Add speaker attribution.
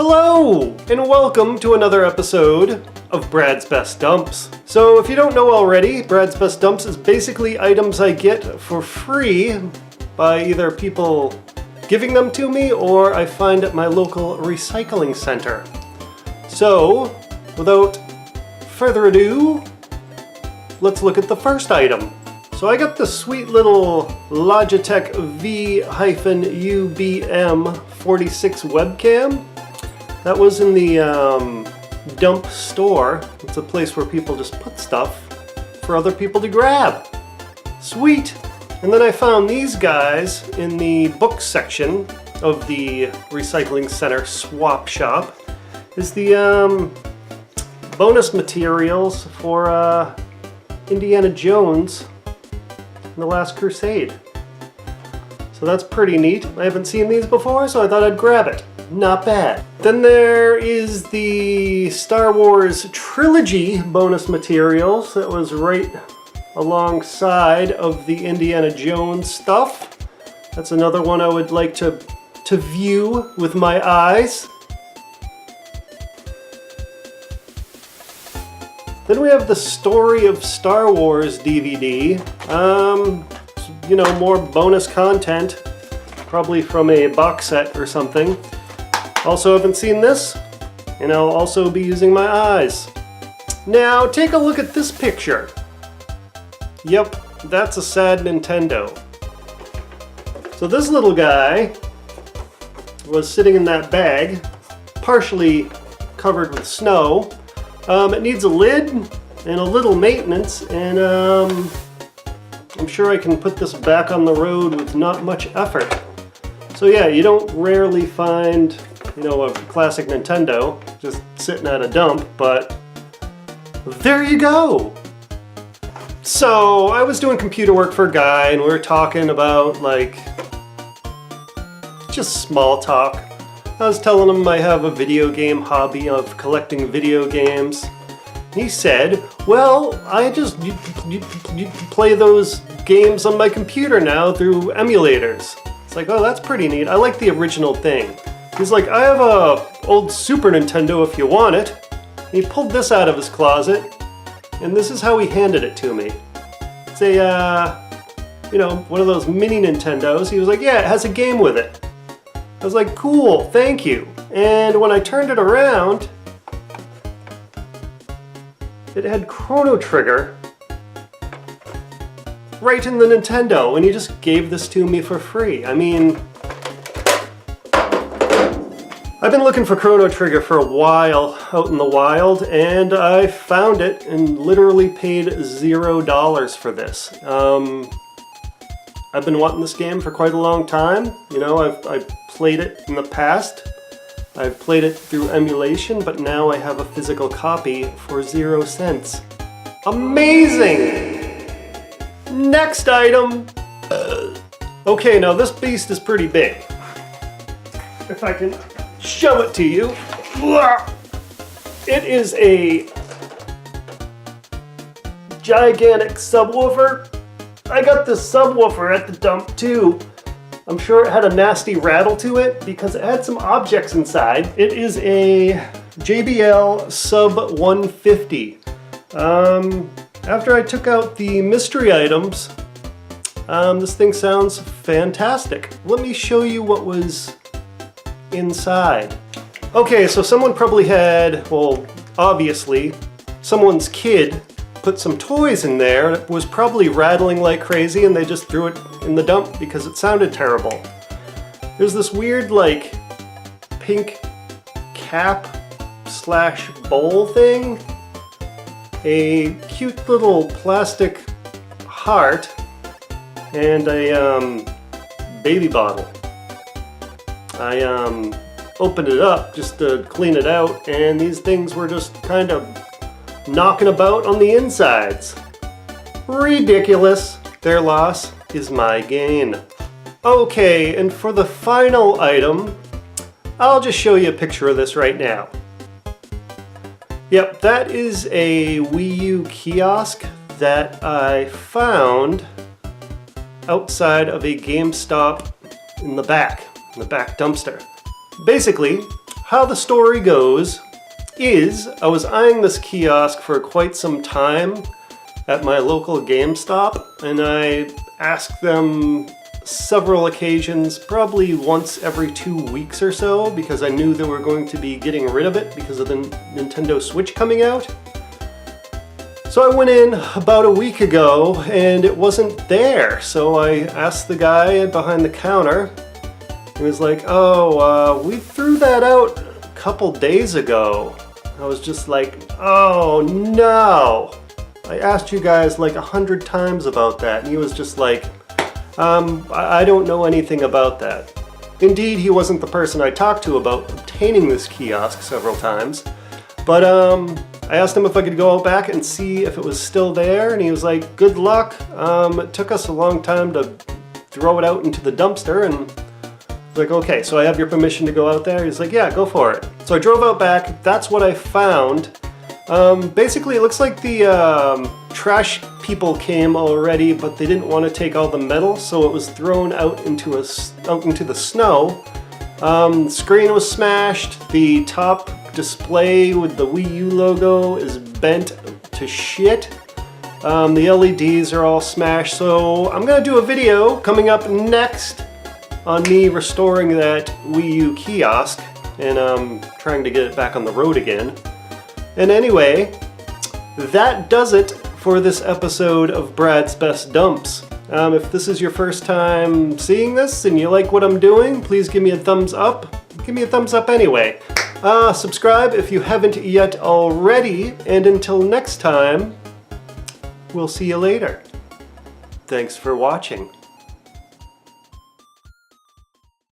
Speaker 1: Hello, and welcome to another episode of Brad's Best Dumps. So if you don't know already, Brad's Best Dumps is basically items I get for free by either people giving them to me or I find at my local recycling center. So, without further ado, let's look at the first item. So I got the sweet little Logitech V-UBM46 webcam. That was in the dump store. It's a place where people just put stuff for other people to grab. Sweet! And then I found these guys in the book section of the recycling center swap shop. Is the bonus materials for Indiana Jones and the Last Crusade. So that's pretty neat. I haven't seen these before, so I thought I'd grab it. Not bad. Then there is the Star Wars trilogy bonus materials that was right alongside of the Indiana Jones stuff. That's another one I would like to view with my eyes. Then we have the Story of Star Wars DVD. You know, more bonus content, probably from a box set or something. Also haven't seen this, and I'll also be using my eyes. Now take a look at this picture. Yep, that's a sad Nintendo. So this little guy was sitting in that bag, partially covered with snow. It needs a lid and a little maintenance, and I'm sure I can put this back on the road with not much effort. So yeah, you don't rarely find, you know, a classic Nintendo just sitting at a dump, but there you go. So I was doing computer work for a guy and we were talking about like just small talk. I was telling him I have a video game hobby of collecting video games. He said, well, I just play those games on my computer now through emulators. It's like, oh, that's pretty neat. I like the original thing. He's like, I have a old Super Nintendo if you want it. And he pulled this out of his closet, and this is how he handed it to me. It's a, you know, one of those mini Nintendos. He was like, yeah, it has a game with it. I was like, cool, thank you. And when I turned it around, it had Chrono Trigger right in the Nintendo, and he just gave this to me for free. I mean, I've been looking for Chrono Trigger for a while out in the wild, and I found it and literally paid $0 for this. I've been wanting this game for quite a long time. You know, I've played it in the past. I've played it through emulation, but now I have a physical copy for 0 cents. Amazing! Next item! Okay, now this beast is pretty big. If I can show it to you. It is a gigantic subwoofer. I got this subwoofer at the dump too. I'm sure it had a nasty rattle to it because it had some objects inside. It is a JBL Sub 150. After I took out the mystery items, this thing sounds fantastic. Let me show you what was inside. Okay, so someone probably had, well, obviously, someone's kid put some toys in there. It was probably rattling like crazy and they just threw it in the dump because it sounded terrible. There's this weird, like, pink cap slash bowl thing. A cute little plastic heart and a baby bottle. I opened it up just to clean it out, and these things were just kind of knocking about on the insides. Ridiculous. Their loss is my gain. Okay, and for the final item, I'll just show you a picture of this right now. Yep, that is a WiiU kiosk that I found outside of a GameStop in the back dumpster. Basically, how the story goes is I was eyeing this kiosk for quite some time at my local GameStop, and I asked them several occasions, probably once every 2 weeks or so, because I knew they were going to be getting rid of it because of the Nintendo Switch coming out. So I went in about a week ago and it wasn't there. So I asked the guy behind the counter. He was like, oh, we threw that out a couple days ago. I was just like, oh no. I asked you guys like 100 times about that. And he was just like, I don't know anything about that. Indeed, he wasn't the person I talked to about obtaining this kiosk several times. But I asked him if I could go out back and see if it was still there, and he was like, good luck. It took us a long time to throw it out into the dumpster, and I was like, okay, so I have your permission to go out there? He's like, yeah, go for it. So I drove out back. That's what I found. Basically, it looks like the trash people came already, but they didn't want to take all the metal, so it was thrown out into the snow. The screen was smashed. The top display with the WiiU logo is bent to shit. The LEDs are all smashed, so I'm gonna do a video coming up next on me restoring that WiiU kiosk and trying to get it back on the road again. And anyway, that does it for this episode of Brad's Best Dumps. If this is your first time seeing this and you like what I'm doing, please give me a thumbs up. Give me a thumbs up anyway. Subscribe if you haven't yet already, and until next time, we'll see you later. Thanks for watching.